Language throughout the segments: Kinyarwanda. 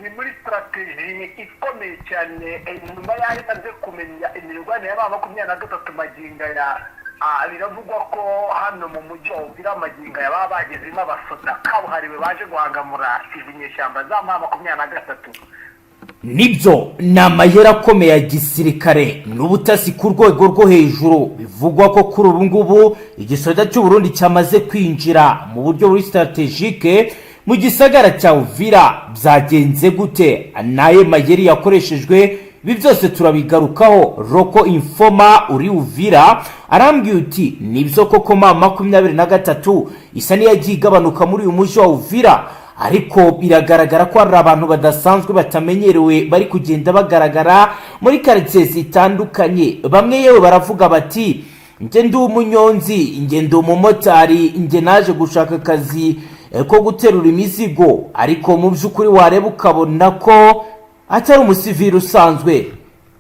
ni muri strategy ikomeye cyane nyuma y'aho imaze kumenya imirwano y'aba 23 maginga ya biravugwa ko hano mu mujyi wa Uvira maginga y'aba bagezemo abasoda kabuhariwe baje guhangamura izinyeshyamba za 23. Nibyo ni amayeri akomeye ya gisirikare n'ubutasi ku rwego rwo hejuru bivugwa ko kuri ubu ngubu igisoda cy'u Burundi cyamaze kwinjira mu buryo buri strategique mu gisagara cya Uvira. Byagenze gute? Naye mayeri yakoreshejwe ibi byose turabigarukaho. Roko Informa uri Uvira arambwiye uti nibyo koko 23 isa niyagiye igabanuka muri uyu mujyi wa Uvira, ariko biragaragara ko hari abantu badasanzwe batamenyerewe bari kugenda bagaragara muri quartiers zitandukanye. Bamwe yewe baravuga bati nge ndi umunyonzi, nge ndi umumotari, nge naje gushaka akazi ko guterura imizigo, ariko mu by'ukuri wareba ukabona ko atari umusivili usanzwe.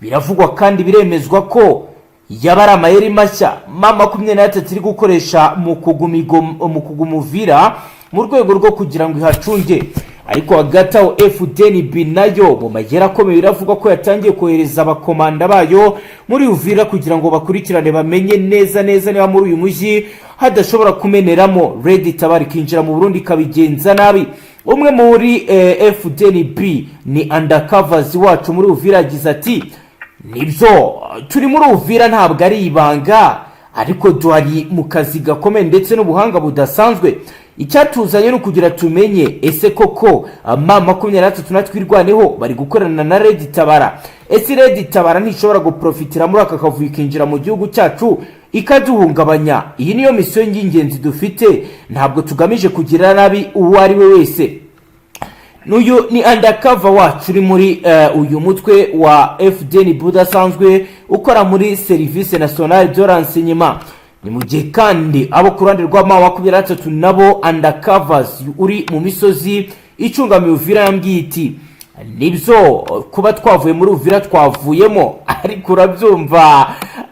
Biravugwa kandi biremezwa ko yabara amayeri mashya 23 iri gukoresha mu kuguma Uvira mu rwego rwo kugira ngo ihacunge. Ariko hagati aho Fdnb nayo mu mayeri akomeye biravugwa ko yatangiye kohereza abakomanda bayo muri Uvira kugira ngo bakurikirane bamenye neza niba muri uyu mujyi hadashobora kumeneramo Red Tabari kinjira mu Burundi kabigenza nabi. Umwe muri Fdnb ni undercovers wacu muri Uvira agize ati nibyo turi muri Uvira ntabwo ari ibanga, ariko duhari mu kazi gakomeye ndetse n'ubuhanga budasanzwe. Icyatuzanye no kugira tumenye ese koko 23 natwirwaneho bari gukorana na Red Tabara. Ese Red Tabara ntishobora guprofitira muri aka kavuyo kinjira mu gihugu cyacu ikaduhungabanya? Iyi niyo mission y'ingenzi dufite, ntabwo tugamije kugira nabi uwo ari we wese. Nuyu ni undercover wacu uri muri uyu mutwe wa Fdnb budasanzwe ukora muri Service Nationale de Renseignement. Ni mu gihe kandi abo ku ruhande rwa 23 nabo undercovers uri mu misozi icungamiye Uvira yambwiye iti nibyo kuba twavuye muri Uvira twavuyemo, ariko urabyumva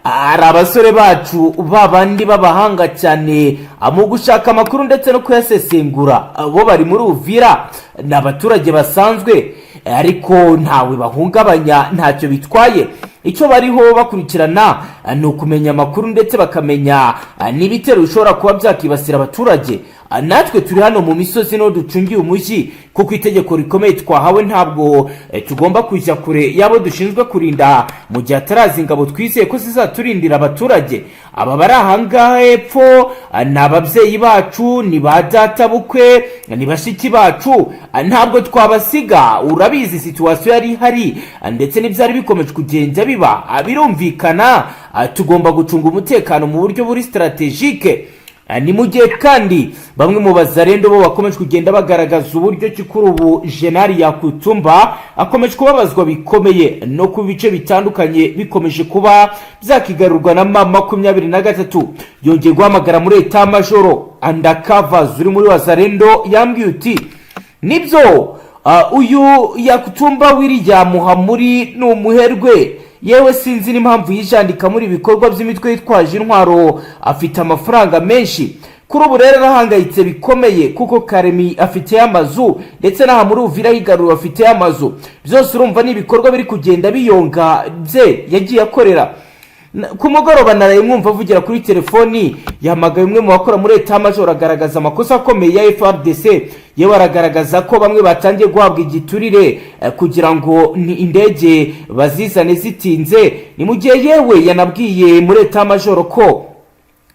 ari abasore bacu babandi babahanga cyane mu gushaka amakuru ndetse no kuyasesengura. Bo bari muri Uvira n'abaturage basanzwe, ariko ntawe bahungabanya, ntacyo bitwaye. Icyo bariho bakurikirana ni ukumenya amakuru ndetse bakamenya n'ibitero bishobora kuba byakibasira abaturage. Natwe turi hano mu misozi no ducungiye umujyi, kuko itegeko rikomeye twahawe ntabwo tugomba kujya kure yabo dushinzwe kurinda mu gihe atarazi ingabo twizeye ko zizaturindira abaturage. Aba bari ahangaha hepfo ni ababyeyi bacu, ni ba data bukwe, ni bashiki bacu, ntabwo twabasiga. Urabizi situation yari hari ndetse n'ibyari bikomeje kugenda biba, birumvikana tugomba gucunga umutekano mu buryo buri strategique. Ni mu gihe kandi bamwe mu bazarendo bo bakomeje kugenda bagaragaza uburyo kuri ubu General Yakutumba akomeje kubabazwa bikomeye no ku bice bitandukanye bikomeje kuba byakigarurwa na 23. Yongeye guhamagara muri Etat Major undercovers uri muri wazarendo yambwiye uti nibyo uyu Yakutumba wirya muhamuri n'umuherwe, yewe sinzi n'impamvu yijandika muri bikorwa by'imitwe yitwaje intwaro, afite amafaranga menshi. Kuri ubu rero arahangayitse bikomeye kuko Karemi afite amazu ndetse naha muri Uvira yigarura afite amazu. Byose urumva ni ibikorwa biri kugenda biyonga bye yagiye akorera. Ku mugoroba naraye mwumva avugira kuri telefoni, yahamagaye umwe mu bakora muri Etat Major agaragaza amakosa akomeye ya Fardc. Yewe aragaragaza ko bamwe batangiye guhabwa igiturire kugira ngo ni indege bazizane zitinze. Ni mu gihe yewe yanabwiye muri Etat Major ko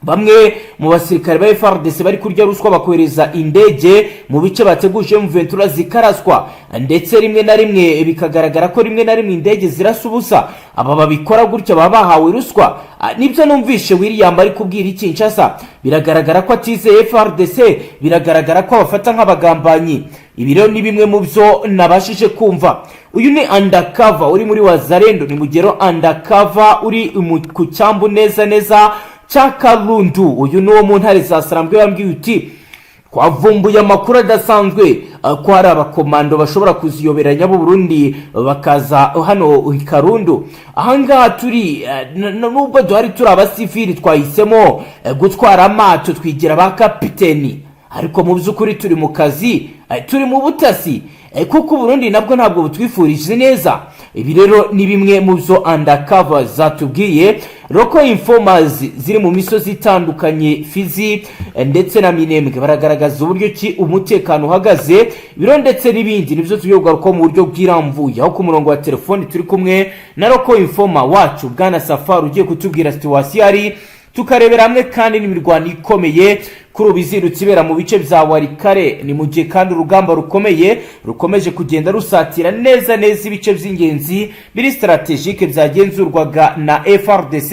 bamwe mu basirikare ba Fardc bari kurya ruswa bakohereza indege mu bice bateguje mu Ventura zikaraswa, ndetse rimwe na rimwe bikagaragara ko rimwe na rimwe indege zirasa ubusa. Aba babikora gutya baba bahawe ruswa. Nibyo numvishe William ari kubwira Kinshasa. Biragaragara ko atizeye Fardc, biragaragara ko abafata nk'abagambanyi. Ibi rero ni bimwe mu byo nabashije kumva. Uyu ni undercover uri muri wazarendo, ni mugero undercover uri ku cyambu neza Chakalundu. Uyu ni wo mu ntare za Sarambwe yambwiye uti twavumbuye amakuru adasanzwe ko hari abakomando bashobora kuziyoberanya mu Burundi bakaza hano Karundu. Ahangaha turi nubwo duhari turi abasivili twahisemo gutwara amato twigira ba kapiteni, ariko mu by'ukuri turi mu kazi, turi mu butasi. kuko Burundi nabwo ntabwo butwifurije neza. Ibi rero ni bimwe mu byo undercover zatubwiye. Roko informers ziri mu misozi itandukanye Fizi ndetse na Minembwe baragaragaza uburyo ki umutekano uhagaze. Biro ndetse n'ibindi nibyo tuyogaruka mu buryo bw'iramvuye. Aho ku murongo wa telefone turi kumwe na Roko informer wacu Bwana Safari ugiye kutubwira situation ari, tukarebera hamwe kandi n'imirwano ikomeye kuri ubizirutse ibera mu bice bya Warikare. Ni mu gihe kandi urugamba rukomeje kugenda rusatira neza ibice by'ingenzi biri strategique byagenzurwaga na Frdc.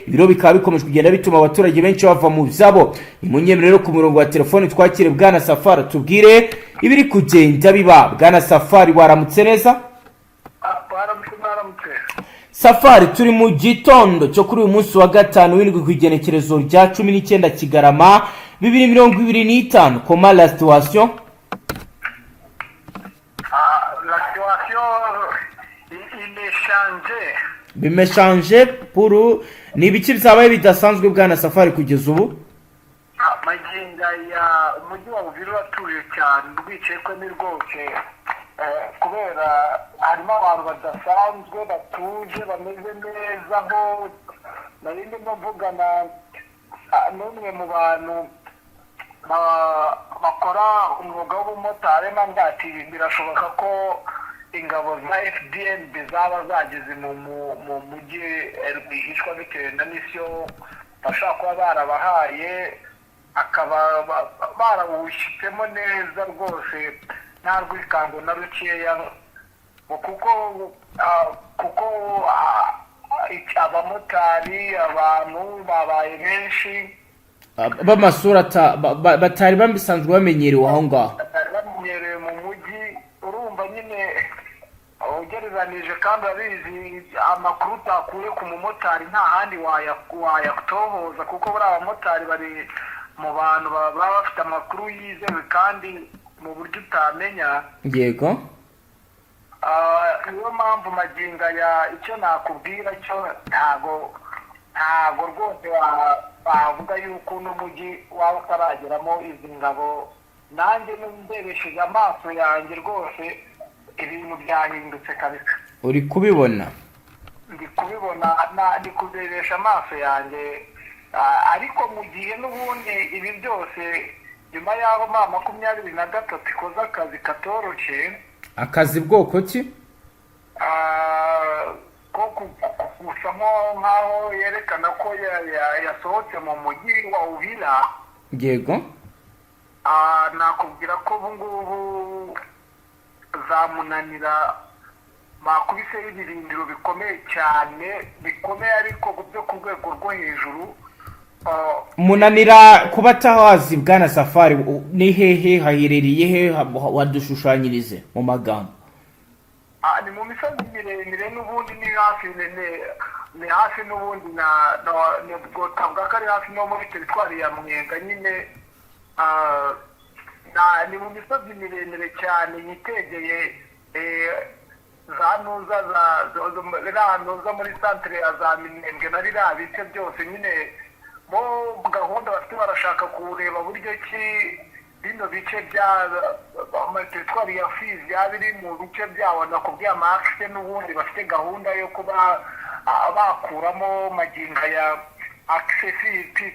Ibiro bikaba bikomeje kugenda bituma abaturage benshi bava mu byabo. Ni munyemere rero ku murongo wa telefone twakire Bwana Safari tubwire ibiri kugenda biba. Bwana Safari waramutse neza? Safari, turi mu gitondo cyo kuri uyu munsi wa gatanu w'indwi ku igenekerezo rya 19 Kigarama 2025. Comment la situation? La situation il est changé pour ni ibiki byabaye bidasanzwe Bwana Safari kugeza ubu? Maginga ya umujyi wa Uvira waturiye cyane rwicekwe n'irwoke kubera harimo abantu badasanzwe batuje bameze neza. Aho narindi mvugana n'umwe mu bantu bakora umwuga w'ubumotari n'andati, birashoboka ko ingabo za Fdnb zaba zageze mu mujyi rwihishwa bitewe na misiyo bashaka kuba barabahaye, akaba barawushyitsemo neza rwose nta rwikango na rukeya, kuko abamotari abantu babaye benshi b'amasura batari babisanzwe bamenyerewe aho ngaho, batari bamenyerewe mu mujyi. Urumva nyine ugereranije kandi abizi amakuru utakuye ku mumotari nta handi wayakutohoza, kuko buri abamotari bari mu bantu baba bafite amakuru yizewe kandi mu buryo utamenya. Yego. Niyo mpamvu maginga ya icyo nakubwira cyo ntago rwose wavuga yuko n'umujyi waba utarageramo izi ngabo. Nanjye ndebesheje amaso yanjye rwose ibintu byahindutse kabisa. Uri kubibona? Ndi kubibona, ndi kubirebesha amaso yanjye. Ariko mu gihe n'ubundi ibi byose nyuma y'aho 23 ikoze akazi katoroshye. Akazi bwoko ki? Ko gusa nk'aho yerekana ko yasohotse mu mujyi wa Uvira. Yego. Nakubwira ko ubu ngubu zamunanira bakubise ibirindiro bikomeye cyane, bikomeye ariko byo ku rwego rwo hejuru. Munanira kuba tahazi Bwana Safari, ni hehe haherereye he wadushushanyirize mu magambo? Ni mu misozi miremire n'ubundi ni hafi n'ubundi nibwo tavuga ko ari hafi no muri teritwari ya Mwenga nyine. Ni mu misozi miremire cyane yitegeye za Nuza muri centre ya za Minembwe na ririya bice byose nyine. Bo gahunda bafite barashaka kureba buryo ki bino bice bya teritwari ya Fizi biri mu bice byawo nakubwiye amaxe n'ubundi bafite gahunda yo kuba bakuramo maginga ya axe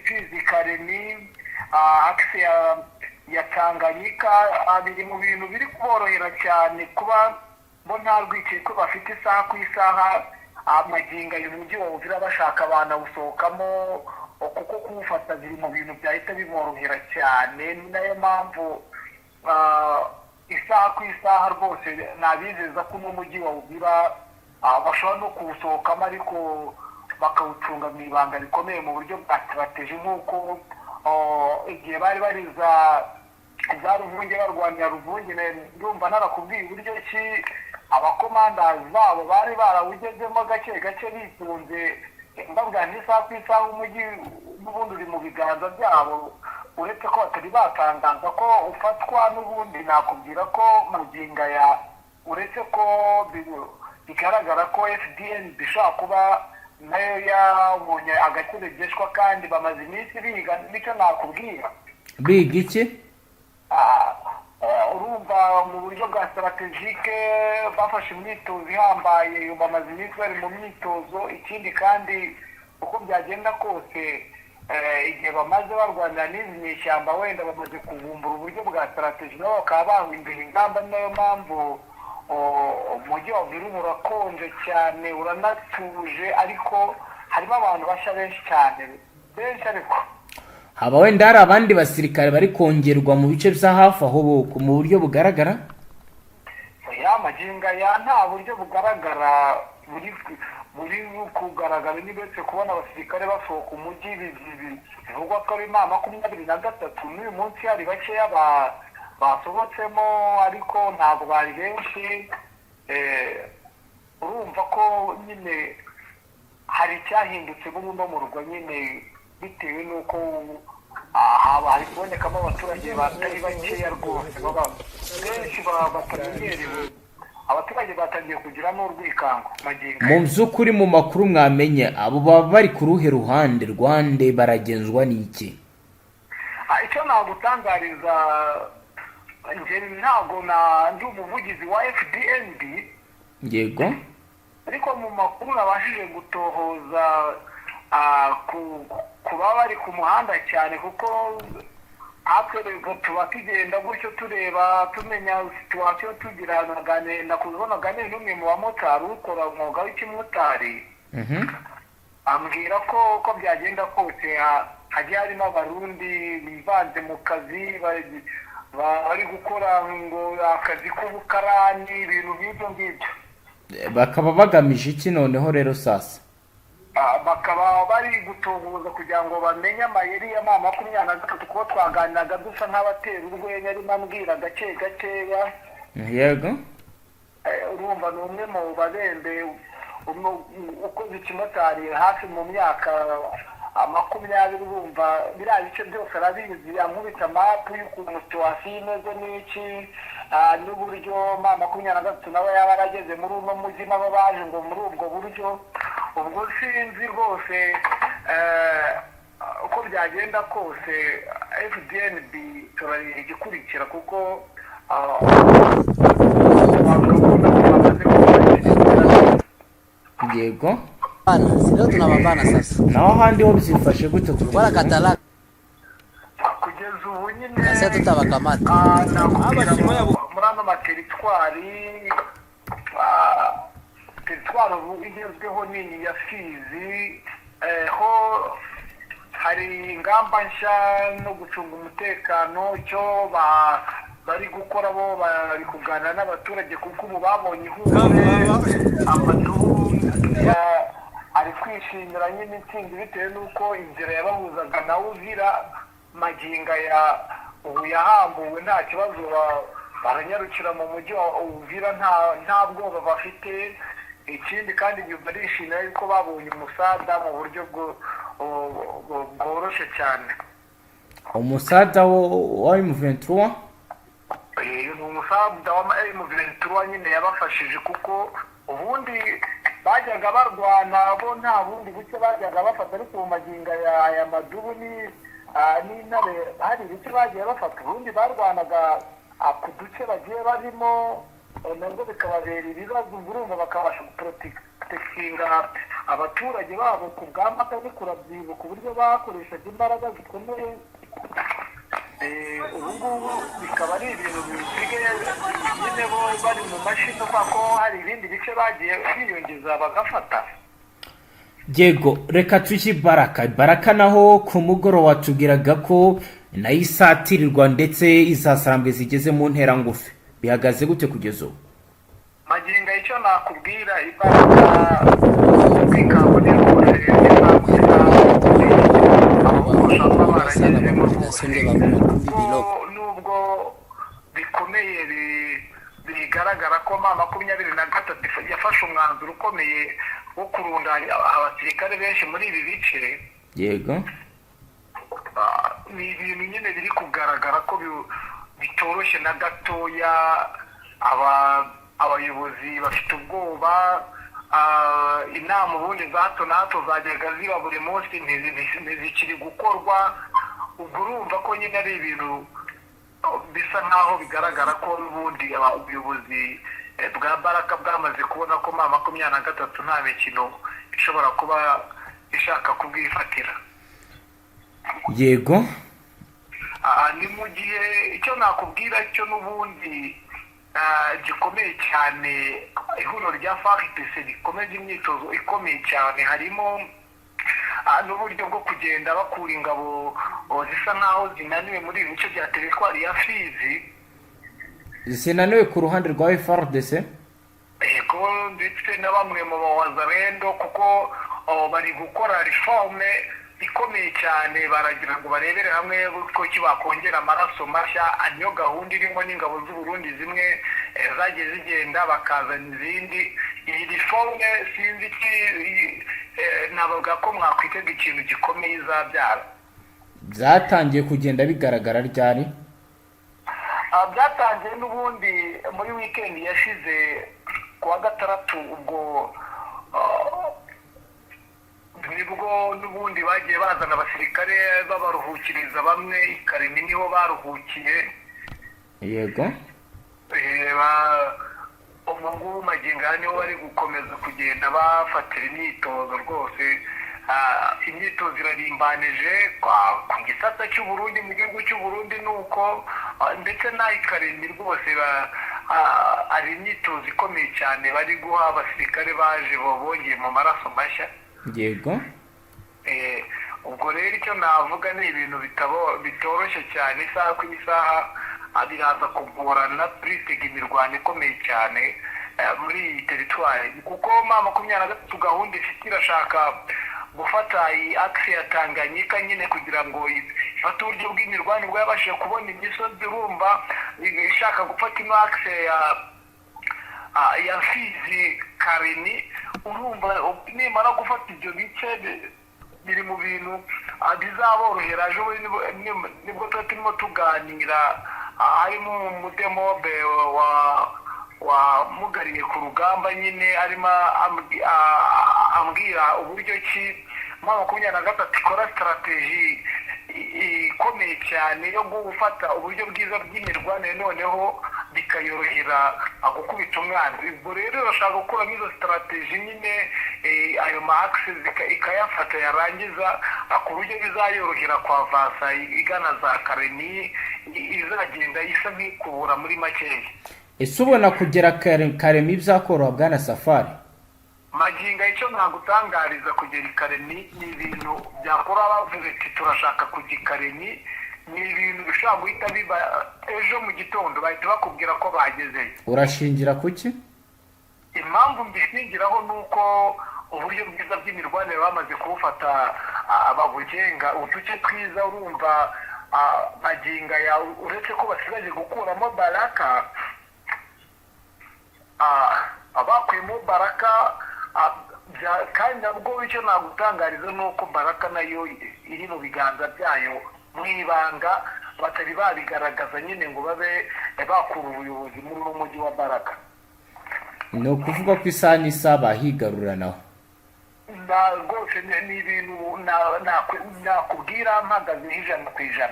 Fizi Karemi, axe ya Tanganyika. Biri mu bintu biri kuborohera cyane kuba bo nta rwikeko bafite isaha ku isaha. Maginga y'umujyi wa Uvira bashaka abana gusohokamo, kuko kuwufata biri mu bintu byahita biborohera cyane. Ni nayo mpamvu isaha ku isaha rwose nabizeza ko n'umujyi wa Uvira bashobora no kuwusohokamo, ariko bakawucunga mu ibanga rikomeye mu buryo bwa strategy, nk'uko igihe bari bariza za Ruvunge barwanira Ruvunge. Ndumva narakubwiye uburyo ki abakomandazi babo bari barawugezemo gake bitunze. Mbabwira n'isaha ku isaha umujyi n'ubundi uri mu biganza byabo, uretse ko batari batangaza ko ufatwa. N'ubundi nakubwira ko maginga ya uretse ko bigaragara ko Fdnb bishobora kuba nayo yabonye agakeregeshwa, kandi bamaze iminsi biga. Nicyo nakubwira. Biga iki? urumva mu buryo bwa strategique bafashe imyitozo ihambaye, bamaze iminsi bari mu myitozo. Ikindi kandi uko byagenda kose igihe bamaze barwanira n'izi nyeshyamba, wenda bamaze kuvumbura uburyo bwa strategie, nabo bakaba bahindura ingamba. Niyo mpamvu umujyi wa Uvira urakonje cyane, uranatuje, ariko harimo abantu bashya benshi cyane, benshi. Ariko haba wenda hari abandi basirikare bari kongerwa mu bice bya hafi aho mu buryo bugaragara? ya maginga ya nta buryo bugaragara muri kugaragara, ni betse kubona abasirikare basohoka umujyi. Bivugwa ko ari 23, n'uyu munsi hari bakeya basohotsemo, ariko ntabwo bari benshi. Urumva ko nyine hari icyahindutse burundu mu rugo nyine, bitewe n'uko hari kubonekamo abaturage batari bakeya rwose, benshi batamenyerewe. Abaturage batangiye kugira n'urwikango magingo. Mu by'ukuri mu makuru mwamenye, abo baba bari ku ruhe ruhande? Rwande baragenzwa n'iki? Icyo nagutangariza, ntabwo ndi umuvugizi wa Fdnb. Yego. Ariko mu makuru nabashije gutohoza kuba bari ku muhanda cyane, kuko tuba tugenda gutyo tureba tumenya situwasiyo, tugira nakubona ganira n'umwe mu bamotari ukora umwuga w'ikimotari. Ambwira ko uko byagenda kose hagiye harimo abarundi bivanze mu kazi, bari gukora ngo akazi k'ubukarani, ibintu nk'ibyo ngibyo. Bakaba bagamije iki noneho rero sasa? Bakaba bari gutubuza kugira ngo bamenye amayeri ya 23, kuko twaganiraga dusa nk'abatera urwenya, arimo ambwira gake gakeya. Yego. Urumva ni umwe mu babembe ukoze ikimotari hafi mu myaka 20. Urumva biriya bice byose arabizi, ankubita mapu y'ukuntu situwasiyo imeze n'iki, n'uburyo 23 nawe yaba arageze muri uno mujyi, nabo baje ngo muri ubwo buryo. Ubwo sinzi rwose uko byagenda kose. Fdnb turarira igikurikira, kuko yego leo tunapambana sasa. Naho handi ho byifashe gute Wala katala kugeza ubu nyine sasa tutabakamata muri ano materitwari. Teritwari ubu igezweho ni iya Fizi, ho hari ingamba nshya no gucunga umutekano. Icyo bari gukora bo bari kuganira n'abaturage, kuko ubu babonye ihuze. Amaduru ari kwishimira nyine intsinzi, bitewe n'uko inzira yabahuzaga na Uvira maginga ya ubu yahambuwe, nta kibazo. Baranyarukira mu mujyi wa Uvira nta bwoba bafite. Ikindi kandi barishimira yuko babonye umusada mu buryo bworoshye cyane. Umusada wa M23? Ni umusada wa M23 nyine yabafashije, kuko ubundi bajyaga barwana bo nta bundi buce bajyaga bafata, ariko mu maginga ya madubu n'intare hari ibice bagiye bafata. Ubundi barwanaga ku duce bagiye barimo, nabwo bikababera ibibazo. Urumva bakabasha guprotekinga abaturage babo ku bw'amata, ariko urabyibuka uburyo bakoreshaga imbaraga zikomeye. Ubu ngubu bikaba ari ibintu bisigaye nyine bo bari mu mashini, kuko hari ibindi bice bagiye biyongeza bagafata. Yego, reka tuki baraka naho ku mugoroba tubwiraga ko nayo isatirirwa ndetse izasarambwe zigeze mu ntera ngufi. Bihagaze gute kugeza ubu? Maginga icyo nakubwira, ibaraka kwikabo ni rwose nubwo bikomeye, bigaragara ko 23 yafashe umwanzuro ukomeye wo kurunda abasirikare benshi muri ibi bice. Yego. Ni ibintu nyine biri kugaragara ko bitoroshye na gatoya. Abayobozi bafite ubwoba. Inama ubundi za hato na hato zajyaga ziba buri munsi, ntizikiri gukorwa. Ubwo urumva ko nyine ari ibintu bisa nkaho bigaragara ko n'ubundi ubuyobozi bwa Baraka bwamaze kubona ko mama 23 nta mikino ishobora kuba ishaka kubwifatira. Yego. Ni mu gihe icyo nakubwira cyo n'ubundi gikomeye cyane ihuriro rya Fardc rikomeje imyitozo ikomeye cyane, harimo n'uburyo bwo kugenda bakura ingabo zisa nkaho zinaniwe muri ibi bice bya teritwari ya Fizi. Zinaniwe ku ruhande rwa Fardc? Yego, ndetse na bamwe mu bawazarendo kuko bari gukora reforme ikomeye cyane, baragira ngo barebere hamwe ko kibakongera amaraso mashya. Niyo gahunda irimo n'ingabo z'u Burundi zimwe zagiye zigenda bakazana izindi. Iyi reforme sinzi navuga ko mwakwitega ikintu gikomeye izabyara. Byatangiye kugenda bigaragara ryari? Byatangiye n'ubundi muri weekend yashize kuwa gatandatu, ubwo nibwo n'ubundi bagiye bazana abasirikare babaruhukiriza bamwe ikarimi niho baruhukiye. Yego. Umungu maginga niho bari gukomeza kugenda bafatira imyitozo rwose. Imyitozo irarimbanije ku gisata cy'u Burundi, mu gihugu cy'u Burundi nuko ndetse n'ikarimi rwose ari imyitozo ikomeye cyane bari guha abasirikare baje bongeye mu maraso mashya. Yego. Ubwo rero icyo navuga ni ibintu bitoroshye cyane, isaha ku isaha biraza kugorana Politique imirwano ikomeye cyane muri iyi teritwari, kuko mama 23 gahunda ifite irashaka gufata iyi axe ya Tanganyika nyine kugira ngo ifate uburyo bw'imirwano bwo yabashije kubona imisozi, urumva ishaka gufata ino axe ya Fizi Kareni. Urumva nimara gufata ibyo bice biri mu bintu bizaborohera. ejo nibwo turimo tuganira, harimo umudemobe wamugariye ku rugamba nyine arimo ambwira uburyo ki mama 23 ikora strategy ikomeye cyane yo gufata uburyo bwiza bw'imirwanire noneho bikayorohera gukubita umwana. Ubwo rero urashaka gukora izo strategy nyine ayo maaxe ikayafata yarangiza ku buryo bizayorohera kwa vasa igana za Kareni, izagenda isa nk'ikubura muri makeya. Ese ubona kugera Karemi byakoroha bwana Safari? Maginga icyo nagutangariza kugera Kareni ni ibintu byakora bavuze ati turashaka kujya Kareni, ni ibintu bishobora guhita biba ejo mu gitondo bahita bakubwira ko bagezeyo. Urashingira kuki? Impamvu mbishingiraho nuko uburyo bwiza bw'imirwanire bamaze kubufata ababugenga uduce twiza. Urumva maginga ya uretse ko basigaje gukuramo Baraka, abakuyemo Baraka kandi nabwo icyo nagutangariza nuko Baraka nayo iri mu biganza byayo mwibanga, batari babigaragaza nyine ngo babe bakura ubuyobozi muri uno mujyi wa Baraka. Ni ukuvuga ko isaha n'isaha bahigaruranaho? Rwose ni ibintu nakubwira mpagaze 100%.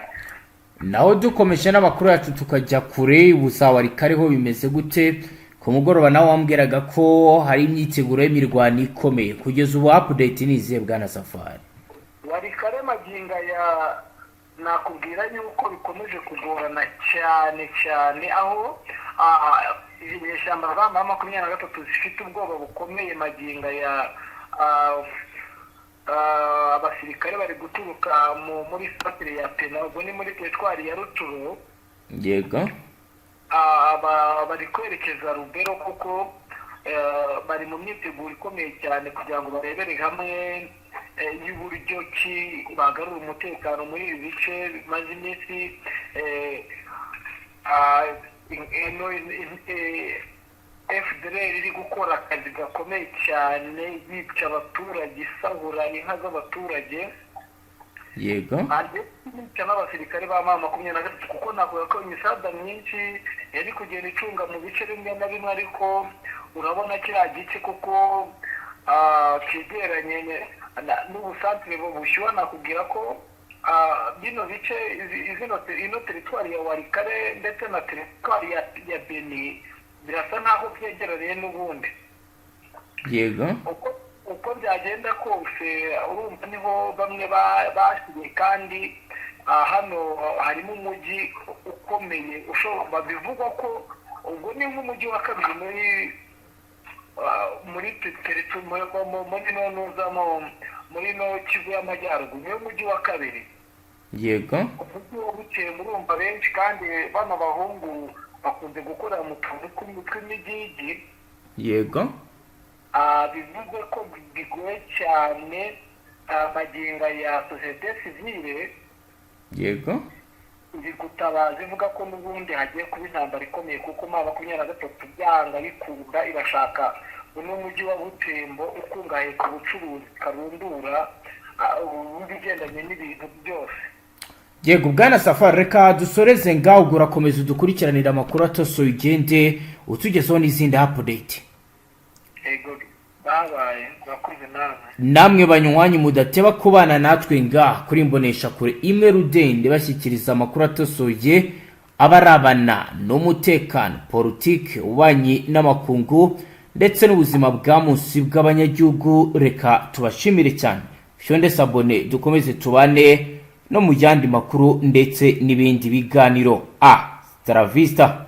Naho dukomeje n'abakuru yacu tukajya kure, ubusaba ari kariho bimeze gute? Ku mugoroba nawe wambwiraga ko hari imyiteguro y'imirwano ikomeye, kugeza ubu update ni izihe bwana Safari? Wari kare maginga ya nakubwira yuko bikomeje kugorana cyane aho inyeshyamba za mama 23 zifite ubwoba bukomeye maginga ya abasirikare bari guturuka muri statire ya Pena, ubwo ni muri teritwari ya Ruturo. Yego. Bari kwerekeza Rubero kuko bari mu myiteguro ikomeye cyane kugira ngo barebere hamwe y'uburyo ki bagarura umutekano muri ibi bice bimaze iminsi FDLR iri gukora akazi gakomeye cyane yica abaturage, isahura inka z'abaturage. Yego. Nica n'abasirikare ba mama 23 kuko navuga ko imisada myinshi yari kugenda icunga mu bice bimwe na bimwe, ariko urabona kiriya gice kuko kigeranye n'ubusantire bushyuha. Nakubwira ko bino bice ino teritwari ya Warikare ndetse na teritwari ya Beni birasa naho byegeranye n'ubundi. Yego. Uko byagenda kose urumva niho bamwe bashyize kandi hano harimo umujyi ukomeye ushobora bivugwa ko ubwo ni nk'umujyi wa kabiri muri teritwari muri no Kivu y'Amajyaruguru niyo mujyi wa kabiri. Yego. Bukeye murumva benshi kandi bano bahungu bakunze gukora mu tuntu tw'imijyi. Yego. Bivuze ko bigoye cyane amaginga ya sosiyete sivile. Yego. Gutabaza ivuga ko n'ubundi hagiye kuba intambara ikomeye kuko mu 2023 byanga bikunda irashaka uno mujyi wa Butembo ukungahaye ku bucuruzi karundura ubigendanye n'ibintu byose. Yego bwana Safari, reka dusoreze ngaho urakomeza udukurikiranira amakuru atosoye ugende utugezeho n'izindi update. Yego babaye bakuze namwe banywanyi mudateba kubana natwe ngaha kuri imbonesha kure imerudende bashyikiriza amakuru atosoye abarabana n'umutekano, politique, ubanyi n'amakungu ndetse n'ubuzima bwa munsi bw'abanyagihugu. Reka tubashimire cyane, fyonde sabone dukomeze tubane no mu yandi makuru ndetse n'ibindi biganiro. Hasta la vista.